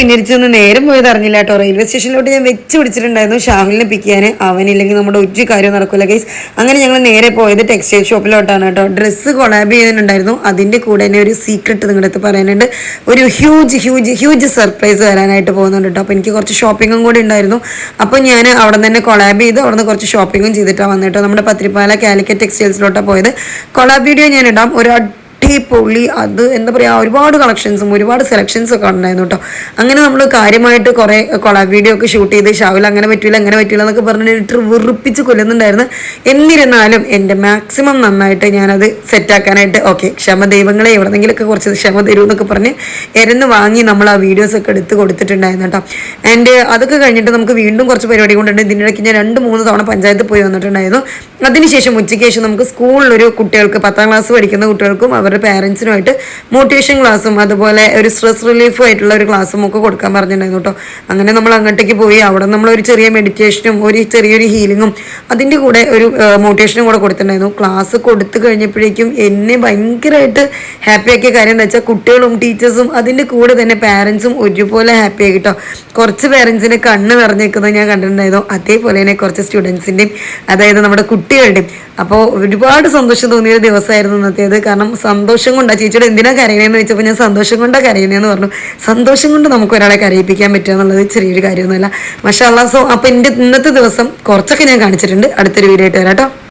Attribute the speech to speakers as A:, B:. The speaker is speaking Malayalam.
A: പിന്നിരിച്ചൊന്ന് നേരം പോയത് അറിഞ്ഞില്ല കേട്ടോ. റെയിൽവേ സ്റ്റേഷനിലോട്ട് ഞാൻ വെച്ച് പിടിച്ചിട്ടുണ്ടായിരുന്നു ഷാഹുലിനെ പിക്ക് ചെയ്യാൻ. അവനില്ലെങ്കിൽ നമ്മുടെ ഒരു കാര്യം നടക്കില്ല ഗൈസ്. അങ്ങനെ ഞങ്ങൾ നേരെ പോയത് ടെക്സ്റ്റൈൽ ഷോപ്പിലോട്ടാണ് കേട്ടോ. ഡ്രസ്സ് കൊളാബ് ചെയ്യുന്നുണ്ടായിരുന്നു. അതിൻ്റെ കൂടെ തന്നെ ഒരു സീക്രട്ട് നിങ്ങളുടെ അടുത്ത് പറയാനുണ്ട്. ഒരു ഹ്യൂജ് ഹ്യൂജ് ഹ്യൂജ് സർപ്രൈസ് വരാനായിട്ട് പോകുന്നുണ്ട് കേട്ടോ. അപ്പോൾ എനിക്ക് കുറച്ച് ഷോപ്പിങ്ങും കൂടി ഉണ്ടായിരുന്നു. അപ്പോൾ ഞാൻ അവിടെ നിന്ന് തന്നെ കൊളാബ് ചെയ്ത് അവിടെ നിന്ന് കുറച്ച് ഷോപ്പിങ്ങും ചെയ്തിട്ടാണ് വന്നിട്ടോ. നമ്മുടെ പത്രിപ്പാല കാലിക്കറ്റ് ടെക്സ്റ്റൈൽസിലോട്ടാണ് പോയത്. കൊളാബ് വീഡിയോ ഞാൻ ഇടാം. ഒരു പൊള്ളി അത് എന്താ പറയുക, ഒരുപാട് കളക്ഷൻസും ഒരുപാട് സെലക്ഷൻസും ഒക്കെ ഉണ്ടായിരുന്നു കേട്ടോ. അങ്ങനെ നമ്മൾ കാര്യമായിട്ട് കുറേ കൊളാബ് വീഡിയോ ഒക്കെ ഷൂട്ട് ചെയ്ത് ഷാവിൽ അങ്ങനെ പറ്റില്ല എന്നൊക്കെ പറഞ്ഞിട്ട് വെറുപ്പിച്ച് കൊല്ലുന്നുണ്ടായിരുന്നു. എന്നിരുന്നാലും എൻ്റെ മാക്സിമം നന്നായിട്ട് ഞാനത് സെറ്റാക്കാനായിട്ട് ഓക്കെ ക്ഷമ ദൈവങ്ങളെ എവിടെന്നെങ്കിലൊക്കെ കുറച്ച് ക്ഷമ തരൂ എന്നൊക്കെ പറഞ്ഞ് എരന്ന് വാങ്ങി നമ്മൾ ആ വീഡിയോസൊക്കെ എടുത്ത് കൊടുത്തിട്ടുണ്ടായിരുന്നു കേട്ടോ. ആൻഡ് അതൊക്കെ കഴിഞ്ഞിട്ട് നമുക്ക് വീണ്ടും കുറച്ച് പരിപാടി കൊണ്ടുണ്ട്. ഇതിനിടയ്ക്ക് ഞാൻ 2-3 തവണ പഞ്ചായത്ത് പോയി വന്നിട്ടുണ്ടായിരുന്നു. അതിനുശേഷം ഉച്ചയ്ക്ക് ശേഷം നമുക്ക് സ്കൂളിലൊരു കുട്ടികൾക്ക് 10ാം ക്ലാസ് പഠിക്കുന്ന കുട്ടികൾക്കും അവരുടെ പാരൻസിനുമായിട്ട് മോട്ടിവേഷൻ ക്ലാസ്സും അതുപോലെ ഒരു സ്ട്രെസ് റിലീഫും ആയിട്ടുള്ള ഒരു ക്ലാസ്സും ഒക്കെ കൊടുക്കാൻ പറഞ്ഞിട്ടുണ്ടായിരുന്നു കേട്ടോ. അങ്ങനെ നമ്മൾ അങ്ങോട്ടേക്ക് പോയി അവിടെ നമ്മളൊരു ചെറിയ മെഡിറ്റേഷനും ഒരു ചെറിയൊരു ഹീലിങ്ങും അതിൻ്റെ കൂടെ ഒരു മോട്ടിവേഷനും കൂടെ കൊടുത്തിട്ടുണ്ടായിരുന്നു. ക്ലാസ് കൊടുത്തു കഴിഞ്ഞപ്പോഴേക്കും എന്നെ ഭയങ്കരമായിട്ട് ഹാപ്പി ആക്കിയ കാര്യം എന്താ വെച്ചാൽ കുട്ടികളും ടീച്ചേഴ്സും അതിൻ്റെ കൂടെ തന്നെ പാരൻസും ഒരുപോലെ ഹാപ്പി ആയി കേട്ടോ. കുറച്ച് പാരൻസിനെ കണ്ണ് നിറഞ്ഞേക്കുന്നത് ഞാൻ കണ്ടിട്ടുണ്ടായിരുന്നു. അതേപോലെ തന്നെ കുറച്ച് സ്റ്റുഡൻസിൻ്റെയും അതായത് നമ്മുടെ കുട്ടികളുടെയും. അപ്പോൾ ഒരുപാട് സന്തോഷം തോന്നിയൊരു ദിവസമായിരുന്നു ഇന്നത്തേത്. കാരണം സന്തോഷം കൊണ്ടാണ് ചേച്ചിയുടെ എന്തിനാ കരയുന്നതെന്ന് ചോദിച്ചപ്പോൾ ഞാൻ സന്തോഷം കൊണ്ടാണ് കരയുന്നതെന്ന് പറഞ്ഞു. സന്തോഷം കൊണ്ട് നമുക്ക് ഒരാളെ കരയിപ്പിക്കാൻ പറ്റുക എന്നുള്ളത് ചെറിയൊരു കാര്യമൊന്നുമല്ല. മാഷാ അല്ലാഹ്. സോ അപ്പോൾ എൻ്റെ ഇന്നത്തെ ദിവസം കുറച്ചൊക്കെ ഞാൻ കാണിച്ചിട്ടുണ്ട്. അടുത്തൊരു വീഡിയോ ആയിട്ട് വരാം കേട്ടോ.